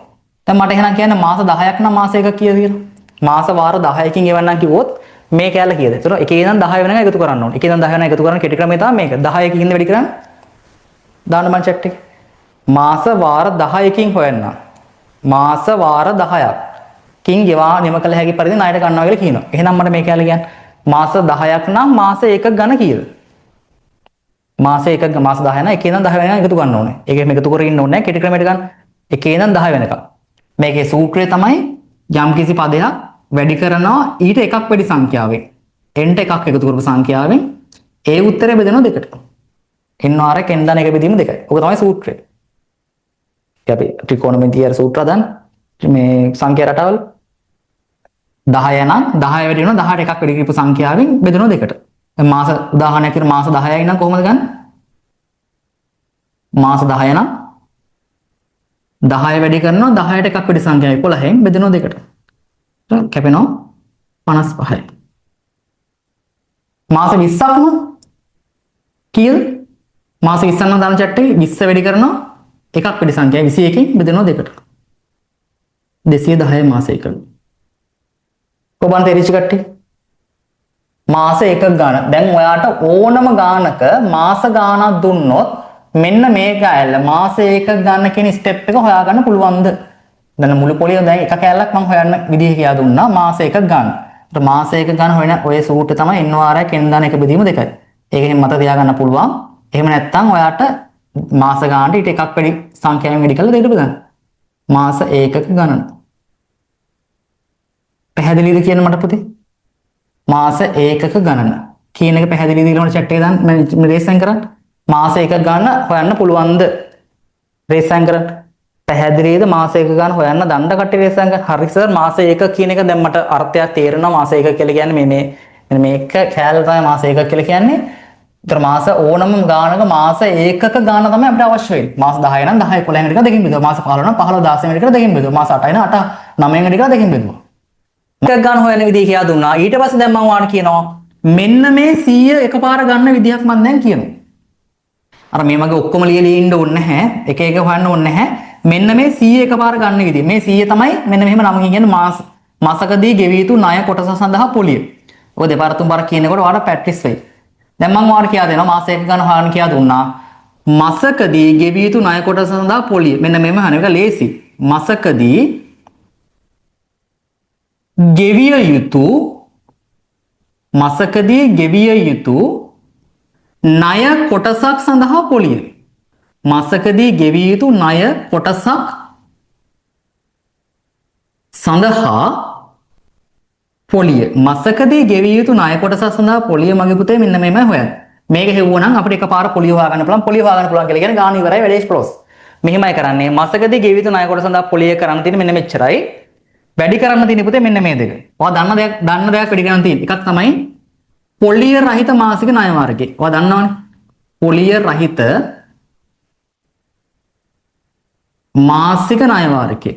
දැන් මට එහෙනම් කියන්න මාස 10ක් නම් මාස එකක් කීයද කියලා? මාස වාර 10කින් එවන්නම් කිව්වොත් මේ කැලේ කීයද? ඒතර එකේ ඉඳන් 10 වෙනකන් එකතු කරන්න ඕනේ. එකේ ඉඳන් 10 වෙනකන් එකතු කරන කෙටි ක්‍රමය තමයි මේක. 10කින් ඉඳන් වැඩි කරන්න. දාන්න මම chat එකේ. මාස වාර 10කින් හොයන්න. මාස වාර 10ක් කින් ගෙවා නිම කළ හැකි පරිදි ණයට ගන්නවා කියලා කියනවා. එහෙනම් මට මේ කැලේ කියන්නේ මාස 10ක් නම් මාස එකක් ගන්න කීයද? මාස එකක් මාස 10 නම් එකේ ඉඳන් 10 වෙනකන් එකතු ගන්න ඕනේ. ඒකෙම එකතු කරගෙන ඉන්න ඕනේ නැහැ. කෙටි ක්‍රමයට ගන්න. එකේ ඉඳන් 10 වෙනකන්. මේකේ සූත්‍රය තමයි යම් කිසි පදයක් වැඩි කරනවා ඊට එකක් වැඩි සංඛ්‍යාවෙන්. n-ට එකක් එකතු කරපු සංඛ්‍යාවෙන් ඒ උත්තරය බෙදෙනවා දෙකට. n-r එක n දාන එක බෙදීම දෙකයි. ඔක තමයි සූත්‍රය. අපි ත්‍රිකෝණමිතිය සූත්‍ර දාන්න මේ සංඛ්‍යා රටාවල 10 නම් 10 වැඩි වෙනවා 10ට එකක් වැඩි කරපු සංඛ්‍යාවෙන් බෙදෙනවා දෙකට. දැන් මාස උදාහරණයක් විදිහට මාස 10යි නම් කොහොමද ගන්න? මාස 10 නම් 10 වැඩි කරනවා 10ට එකක් වැඩි සංඛ්‍යාව 11න් බෙදෙනවා දෙකට. කැපෙනවා 55යි. මාස 20ක් නම් කීයද? මාස 20 නම් දාන චැට් එකේ 20 වැඩි කරනවා එකක් වැඩි සංඛ්‍යාව 21කින් බෙදෙනවා දෙකට. 210 මාසයකට. කොබන් තේරිච්ච කට්ටිය? මාස එකක ගාන. දැන් ඔයාට ඕනම ගානක මාස ගානක් දුන්නොත් මෙන්න මේක ඇල්ල මාස එකක ගන්න කියන ස්ටෙප් එක හොයාගන්න පුළුවන්ද? දැන් මුළු පොලිය දැන් එක කැලලක් මම හොයන්න විදිහ කියලා දුන්නා මාස එකක ගන්න. ඒත් මාස එකක ගන්න හොයන ඔය සූට් තමයි NRI n දාන එක බෙදීම දෙකයි. ඒක එහෙම මත තියාගන්න පුළුවන්. එහෙම නැත්නම් ඔයාට මාස ගානට ඊට එකක් වැඩි සංඛ්‍යාවෙන් වැඩි කරලා දෙන්න බෑ. මාස ඒකක ගණන. පැහැදිලිද කියන මට පුතේ? මාස ඒකක ගණන කියන එක පැහැදිලිද කියලා මට chat එකේ දාන්න මම රේසන් කරන්න. මාස එකක ගණන හොයන්න පුළුවන්ද? රේසන් කරන්න. පැහැදිලිද මාස එකක ගණන හොයන්න දණ්ඩ කට්ටිය රේසන් කරන්න. හරි සර් මාස එකක කියන එක දැන් මට අර්ථයක් තේරෙනවා. මාස එකක කියලා කියන්නේ මෙන්න මේක කැලේ තමයි මාස එකක කියලා කියන්නේ. ඒතර මාස ඕනම ගානක මාස ඒකක ගාන තමයි අපිට අවශ්‍ය වෙන්නේ. මාස 10 නම් 10 11 කට දෙකකින් බෙදුවා. මාස 15 නම් 15 16 කට දෙකකින් බෙදුවා. මාස 8 නම් 8 9 කට දෙකකින් බෙදුවා. එකක් ගන්න හොයන විදිහ කියලා දුන්නා. ඊට පස්සේ දැන් මම ඔයාලට කියනවා මෙන්න මේ 100 එකපාර ගන්න විදිහක් මම දැන් කියනවා. අර මේ මගේ ඔක්කොම ලියලා ඉන්න ඕනේ නැහැ. එක එක හොයන්න ඕනේ නැහැ. මෙන්න මේ 100 එකපාර ගන්න විදිහ. මේ 100 තමයි මෙන්න මෙහෙම නමකින් කියන්නේ මාසකදී ගෙවිය යුතු ණය කොටස සඳහා පොලිය. ඔය දෙපාර තුන්පාර කියනකොට ඔයාලට ප්‍රැක්ටිස් වෙයි. දැන් මම ඔයාලට කියලා දෙනවා මාස එක ගන්න හොයන්න කියලා දුන්නා. මාසකදී ගෙවිය යුතු ණය කොටස සඳහා පොලිය. මෙන්න මෙහෙම අහන එක ලේසි. මාසකදී ගෙවිය යුතු මාසකදී ගෙවිය යුතු ණය කොටසක් සඳහා පොලිය. මාසකදී ගෙවිය යුතු ණය කොටසක් සඳහා පොලිය. මාසකදී ගෙවිය යුතු ණය කොටසක් සඳහා පොලිය මගේ පුතේ මෙන්න මේමයි හොයන්න. මේක හෙව්වනම් අපිට එකපාර පොලිය හොයාගන්න පුළුවන්. පොලිය හොයාගන්න පුළුවන් කියලා කියන්නේ ගාන ඉවරයි වැඩේ ක්ලෝස්. මෙහිමයි කරන්නේ. මාසකදී ගෙවිය යුතු ණය කොටස සඳහා පොලිය කරන්න තියෙන්නේ මෙන්න මෙච්චරයි. වැඩි කරන්න තියෙන පුතේ මෙන්න මේ දෙක. ඔයා දන්න දෙයක් වැඩි කරන්න තියෙන. එකක් තමයි පොලිය රහිත මාසික ණය මාර්ගය. ඔයා දන්නවනේ. පොලිය රහිත මාසික ණය වාරිකය.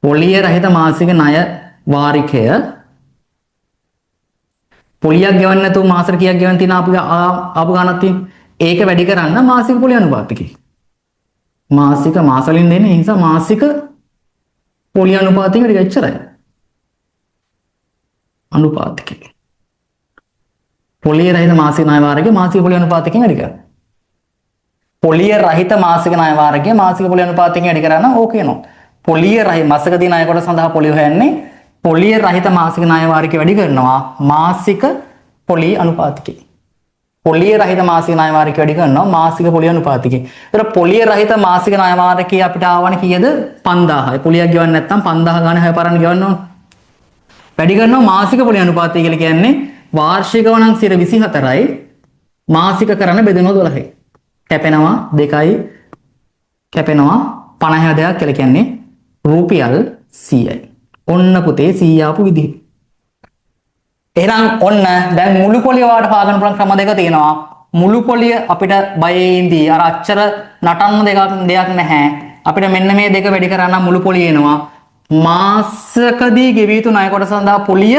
පොලිය රහිත මාසික ණය වාරිකය පොලියක් ගෙවන්න නැතුව මාසෙට කීයක් ගෙවන්න තියෙන ආපු ගණනක් තියෙන. ඒක වැඩි කරන්න මාසික පොලිය අනුපාතිකය. මාසික මාස වලින් දෙන්නේ. ඒ නිසා මාසික පොලිය අනුපාතිකය වැඩි එච්චරයි. අනුපාතිකය. පොලිය රහිත මාසික ණය වාරිකය මාසික පොලිය අනුපාතිකයෙන් වැඩි කරන්න. පොලිය රහිත මාසික ණය වාරිකය මාසික පොලිය අනුපාතිකයෙන් වැඩි කරන්න ඕක වෙනවා. පොලිය රහිත මාසකදී ණය කොට සඳහා පොලිය හොයන්නේ පොලිය රහිත මාසික ණය වාරිකය වැඩි කරනවා මාසික පොලිය අනුපාතිකය. පොලිය රහිත මාසික ණය වාරිකය වැඩි කරනවා මාසික පොලිය අනුපාතිකය. ඒතර පොලිය රහිත මාසික ණය වාරිකය අපිට ආවනේ කීයද 5000යි. පොලියක් ගෙවන්න නැත්නම් 5000 ගානේ හැය පාරක් ගෙවන්න ඕන. වැඩි කරනවා මාසික පොලිය අනුපාතය කියලා කියන්නේ වාර්ෂිකව නම් 24යි මාසික කරන බෙදෙනවා 12යි. කැපෙනවා 2යි කැපෙනවා 50000ක් කියලා කියන්නේ රුපියල් 100යි. ඔන්න පුතේ 100 ආපු විදිහ. එහෙනම් ඔන්න දැන් මුළු පොලිය වාට හොයාගන්න පුළුවන් ක්‍රම දෙක තියෙනවා. මුළු පොලිය අපිට බයේ ඉඳී අර අච්චර නටන්න දෙයක් නැහැ. අපිට මෙන්න මේ දෙක වැඩි කරන්න මුළු පොලිය එනවා. මාසකදී ගෙවිය යුතු ණය කොටස සඳහා පොලිය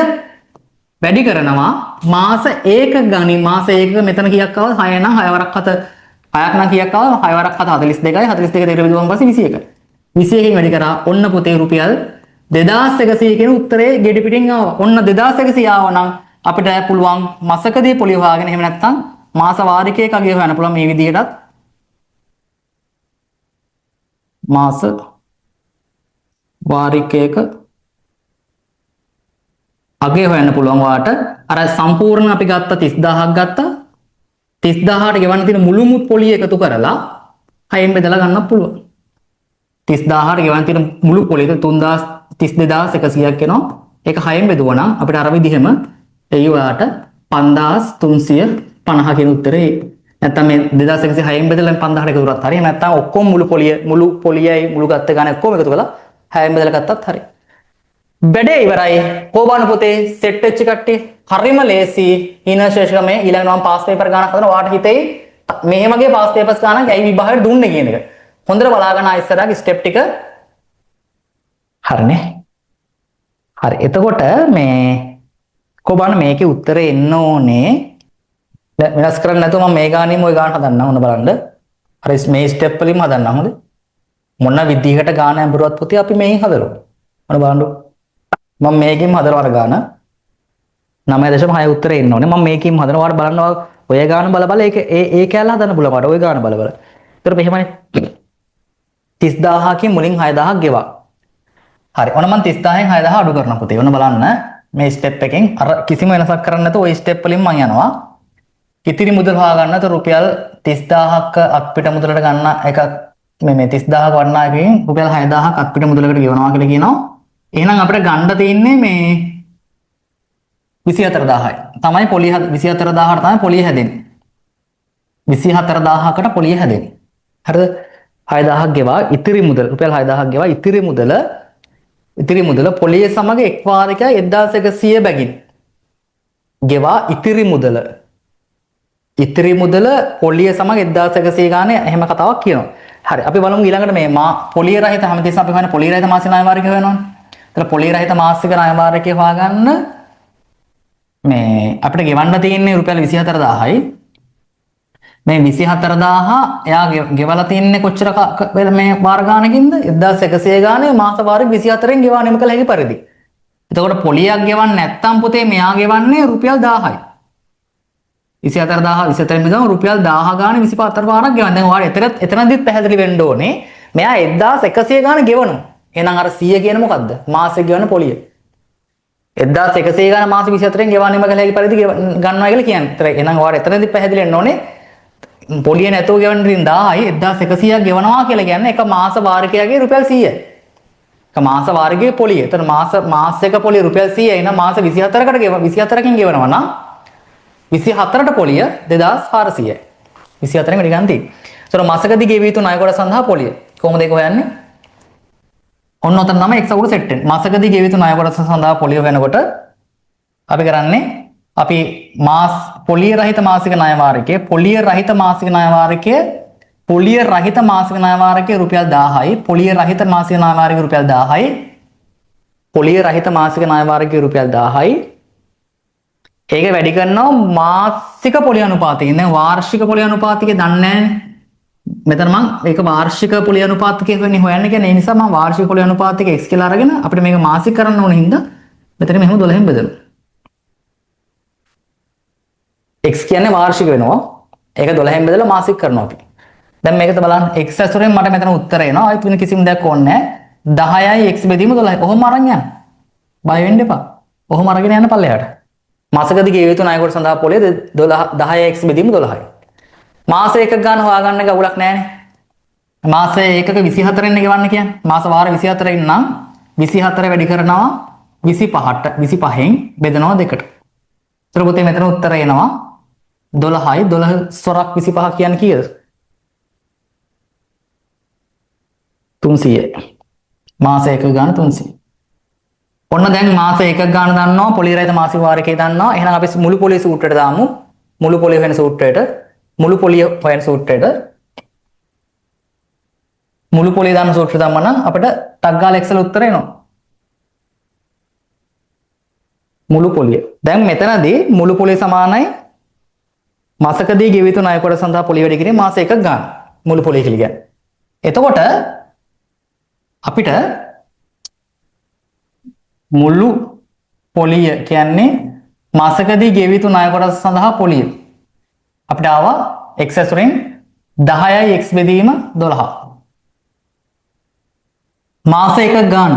වැඩි කරනවා මාස ඒකක ගණන්. මාස ඒකක මෙතන කීයක් ආවද? 6 නම් 6 වරක් 7 6ක් නම් කීයක් ආවද? 6 වරක් 7 42යි 42 දෙකට බෙදුවම පස්සේ 21යි. 21කින් වැඩි කරා ඔන්න පුතේ රුපියල් 2100 කියන උත්තරේ ගෙඩි පිටින් ආවා. ඔන්න 2100 ආව නම් අපිට පුළුවන් මාසකදී පොලිය හොයාගෙන එහෙම නැත්නම් මාස වාරිකයක අගය හොයන්න පුළුවන් මේ විදිහටත්. මාස වාරිකයක අගය හොයන්න පුළුවන් වාට. අර සම්පූර්ණ අපි ගත්ත 30000ක් ගත්තා. 30000ට ගෙවන්න තියෙන මුළු පොලිය එකතු කරලා 6ෙන් බෙදලා ගන්නත් පුළුවන්. 30000ට ගෙවන්න තියෙන මුළු පොලිය 32100ක් එනවා. ඒක 6ෙන් බෙදුවා නම් අපිට අර විදිහම එයි ඔයාට 5350 කියන උත්තරේ. නැත්නම් මේ 2106ෙන් බෙදලා 5000ට එකතු කරත් හරිය. නැත්නම් ඔක්කොම මුළු පොලියයි මුළු ගත්ත ගාන ඔක්කොම එකතු කරලා 6ෙන් බෙදලා ගත්තත් හරිය. බඩේ ඉවරයි. කොබාන පොතේ සෙට් වෙච්ච කට්ටිය හරිම ලේසි. ඊන ශේෂකමේ ඊළඟ නම් පාස් පේපර් ගානක් හදන ඔයාට හිතෙයි මේ වගේ පාස් පේපර්ස් ගානක් ඇයි විභාගයට දුන්නේ කියන එක. හොඳට බලාගෙන ඉස්සරහගේ ස්ටෙප් ටික හරිනේ. හරි. එතකොට මේ කොබාන මේකේ උත්තරේ එන්න ඕනේ වෙනස් කරන්නේ නැතුව මම මේ ගානින්ම ওই ගාන හදන්නම්. හොඳ බලන්න. අර මේ ස්ටෙප් වලින්ම හදන්නම්. හොඳ. මොන විදිහකට ගාන ඇඹරුවත් පුතේ අපි මේන් හදලා. හොඳ බලන්න. මම මේකෙන් හදනවා අර ගාන. 9.6 උත්තරේ එන්න ඕනේ. මම මේකෙන් හදනවා. ඔයාලා බලන්න ඔය ගාන බල බල ඒක ඒ කැලල හදන්න බුල මට ඔය ගාන බල බල. ඒතර මෙහෙමයි 30000කින් මුලින් 6000ක් ගෙවා. හරි. ඔන්න මම 30000න් 6000 අඩු කරනවා පුතේ. ඔන්න බලන්න මේ ස්ටෙප් එකෙන් අර කිසිම වෙනසක් කරන්නේ නැතුව ওই ස්ටෙප් වලින් මම යනවා. ඉතිරි මුදල් හොයාගන්න તો රුපියල් 30000ක අත්පිට මුදලට ගන්න එකක් මේ 30000ක වටනා එකකින් රුපියල් 6000ක් අත්පිට මුදලකට ගෙවනවා කියලා කියනවා. එහෙනම් අපිට ගන්න තියෙන්නේ මේ 24000යි. තමයි පොලිය 24000ට තමයි පොලිය හැදෙන්නේ. 24000කට පොලිය හැදෙන්නේ. හරිද? 6000ක් ගෙවා ඉතිරි මුදල රුපියල් 6000ක් ගෙවා ඉතිරි මුදල පොලිය සමග එක් වාරයක 1100 බැගින් ගෙවා ඉතිරි මුදල පොලිය සමග 1100 ගානේ එහෙම කතාවක් කියනවා. හරි අපි බලමු ඊළඟට මේ පොලිය රහිත හැමතිස්සම අපි හොයන්නේ පොලිය රහිත මාසික ණය වාරිකය හොයනවනේ. ඒතර පොලිය රහිත මාසික ණය වාරිකය හොයාගන්න මේ අපිට ගෙවන්න තියෙන්නේ රුපියල් 24000යි. මේ 24000 එයා ගෙවලා තින්නේ කොච්චර මේ වාර ගානකින්ද 1100 ගානේ මාස වාරෙ 24න් ගෙවා නිම කළ හැකි පරිදි. එතකොට පොලියක් ගෙවන්නේ නැත්තම් පුතේ මෙයා ගෙවන්නේ රුපියල් 1000යි. 24000 24න් ගාන රුපියල් 1000 ගානේ 24 වාරක් ගෙවන්න. දැන් ඔයාලා එතනදිත් පැහැදිලි වෙන්න ඕනේ. මෙයා 1100 ගාන ගෙවනවා. එහෙනම් අර 100 කියන්නේ මොකද්ද? මාසෙක ගෙවන පොලිය. 1100 ගාන මාස 24න් ගෙවා නිම කළ හැකි පරිදි ගන්නවා කියලා කියන්නේ. එහෙනම් ඔයාලා එතනදිත් පැහැදිලි වෙන්න ඕනේ. පොලිය නැතුව ගෙවන්න ඉතින් 1000යි 1100ක් ගෙවනවා කියලා කියන්නේ එක මාස වාරිකයගේ රුපියල් 100යි. එක මාස වාරිකයේ පොලිය. එතන මාසයක පොලිය රුපියල් 100යි නම් මාස 24කට 24කින් ගෙවනවා නම් 24ට පොලිය 2400යි. 24න් වැඩි ගන්න තියෙන්නේ. ඒතර මාසකදී ගෙවිය යුතු ණය කොට සඳහා පොලිය. කොහොමද ඒක හොයන්නේ? ඔන්න ඔතන තමයි x අකුර සෙට් වෙන්නේ. මාසකදී ගෙවිය යුතු ණය කොට සඳහා පොලිය වෙනකොට අපි කරන්නේ අපි පොලිය රහිත මාසික ණය වාරිකයේ පොලිය රහිත මාසික ණය වාරිකයේ රුපියල් 1000යි පොලිය රහිත මාසික ණය වාරිකයේ රුපියල් 1000යි පොලිය රහිත මාසික ණය වාරිකයේ රුපියල් 1000යි ඒක වැඩි කරනවා මාසික පොලිය අනුපාතයෙන්. දැන් වාර්ෂික පොලිය අනුපාතකේ දන්නේ නැහැනේ. මෙතන මම ඒක වාර්ෂික පොලිය අනුපාතකේ වෙන්නේ හොයන්න කියන්නේ. ඒ නිසා මම වාර්ෂික පොලිය අනුපාතකේ x කියලා අරගෙන අපිට මේක මාසික කරන්න ඕන හින්දා මෙතන මෙහෙම 12න් බෙදනවා. x කියන්නේ වාර්ෂික වෙනවා. ඒක 12න් බෙදලා මාසික කරනවා අපි. දැන් මේකත් බලන්න x ඇසුරෙන් මට මෙතන උත්තරය එනවා. ආයෙත් වෙන කිසිම දෙයක් ඕනේ නැහැ. 10යි x බෙදීම 12යි. ඔහොම අරන් යන්න. බය වෙන්න එපා. ඔහොම අරගෙන යන්න පල්ලෙහාට. මාසකදී ගෙවිය යුතු ණය කොට සඳහා පොලිය 10යි x බෙදීම 12යි. මාස එකක ගන්න හොයාගන්න ගවුලක් නැහැනේ. මාස එකක 24න් ගෙවන්න කියන්නේ. මාස වාර 24න් නම් 24 වැඩි කරනවා 25න් බෙදනවා 2කට. ඒතර පුතේ මෙතන උත්තරය එනවා 12යි 12 සොරක් 25 කියන්නේ කීයද? 300යි. මාස එකක ගන්න 300. ඔන්න දැන් මාස එකක ගන්න දන්නවා පොලිය රහිත මාසික වාරිකය දන්නවා. එහෙනම් අපි මුළු පොලිය සූත්‍රයට දාමු. මුළු පොලිය වෙන සූත්‍රයට මුළු පොලිය දාන සූත්‍රය දාම නම් අපිට ටක් ගාලා එක්සල් උත්තරය එනවා. මුළු පොලිය. දැන් මෙතනදී මුළු පොලිය සමානයි මාසකදී ගෙවිය යුතු ණය කොට සඳහා පොලිය වැඩි කිරීම මාස එකක් ගන්න. මුළු පොලිය කියලා කියන්නේ. එතකොට අපිට මුළු පොලිය කියන්නේ මාසකදී ගෙවිය යුතු ණය කොට සඳහා පොලිය. අපිට ආවා x ඇසුරෙන් 10යි x බෙදීම 12. මාස එකක් ගන්න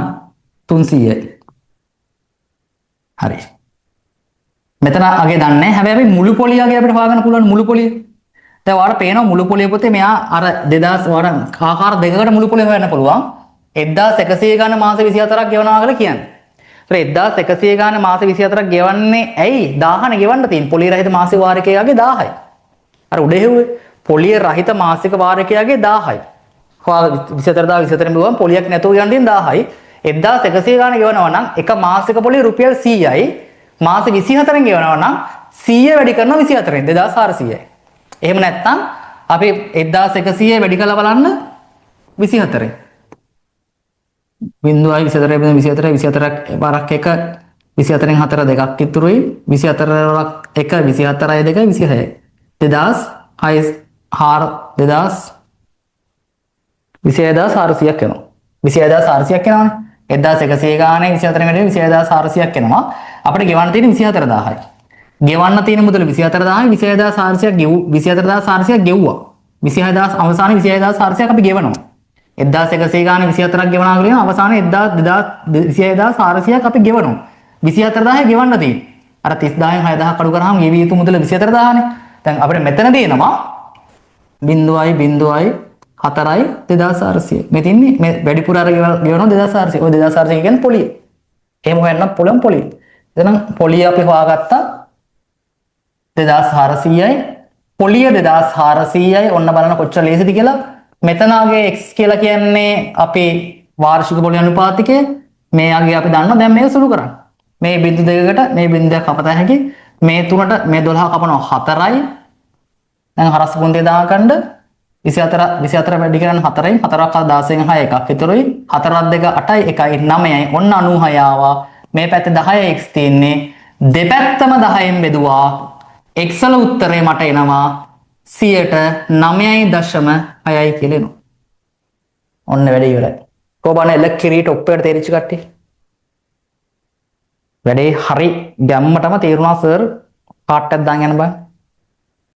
300යි. හරි. මෙතන අගේ දන්නේ නැහැ. හැබැයි අපි මුළු පොලිය අගේ අපිට හොයාගන්න පුළුවන් මුළු පොලිය. දැන් ඔයාලට පේනවා මුළු පොලිය පොතේ මෙයා අර 2000 ඔයාලට ආකාර දෙකකට මුළු පොලිය හොයන්න පුළුවන්. 1100 ගාන මාස 24ක් ගෙවනවා කියලා කියන්නේ. ඒතර 1100 ගාන මාස 24ක් ගෙවන්නේ ඇයි? 1000නේ ගෙවන්න තියෙන්නේ. පොලිය රහිත මාසික වාරිකයගේ 1000යි. අර උඩ හෙව්වේ පොලිය රහිත මාසික වාරිකයගේ 1000යි. ඔයාලා 24000 බිව්වම පොලියක් නැතුව ගන්න තියෙන 1000යි. 1100 ගාන ගෙවනවා නම් එක මාසික පොලිය රුපියල් 100යි. මාස 24න් ගෙවනවා නම් 100 වැඩි කරනවා 24න් 2400යි. එහෙම නැත්නම් අපි 1100 වැඩි කරලා බලන්න 24න්. 0.24 පාරක් එක 24න් 4 දෙකක් ඉතුරුයි 24 වරක් එක 24යි 2යි 26යි. 26,400ක් එනවා. 26,400ක් එනවනේ. 1100 ගානේ 24 කට 26,400ක් එනවා. අපිට ගෙවන්න තියෙන්නේ 24000යි. ගෙවන්න තියෙන මුදල 24000යි 24400ක් ගෙවුවා. 26000 අවසානයේ 26400ක් අපි ගෙවනවා. 1100 ගානේ 24ක් ගෙවනවා කියලා අවසානයේ 26400ක් අපි ගෙවනවා. 24000 ගෙවන්න තියෙන්නේ. අර 30000න් 6000ක් අඩු කරාම ගෙවිය යුතු මුදල 24000නේ. දැන් අපිට මෙතන දෙනවා 0.4යි 2400. මේ තින්නේ මේ වැඩිපුර අර ගෙවනවා 2400. ඔය 2400 කියන්නේ පොලිය. එහෙම හොයන්න පුළුවන් පොලිය. එතනම් පොලිය අපි හොයාගත්තා 2400යි පොලිය 2400යි ඔන්න බලන්න කොච්චර ලේසිද කියලා. මෙතනගේ x කියලා කියන්නේ අපේ වාර්ෂික පොලිය අනුපාතිකය. මේ යගේ අපි දන්නවා දැන් මේක සුළු කරන්න. මේ බිංදු දෙකකට මේ බිංදුවක් කපත හැකි. මේ තුනට මේ 12 කපනවා 4යි. දැන් හරස් පොන්දේ දාගන්න 24 වැඩි කරන්න 4යි 4ක් 16න් 6 එකක් ඉතුරුයි 4ක් 2 8යි 1යි 9යි ඔන්න 96 ආවා. මේ පැත්තේ 10යි x තියෙන්නේ. දෙපැත්තම 10න් බෙදුවා. x වල උත්තරේ මට එනවා 9.6යි කියලා එනවා. ඔන්න වැඩේ ඉවරයි. කොහොමද ඉලෙක්ට්‍රිට ඔප්පේට තේරිච්ච කට්ටිය? වැඩේ හරි ගැම්මටම තේරුණා සර්. කාට්ටක් දාන් යන බං.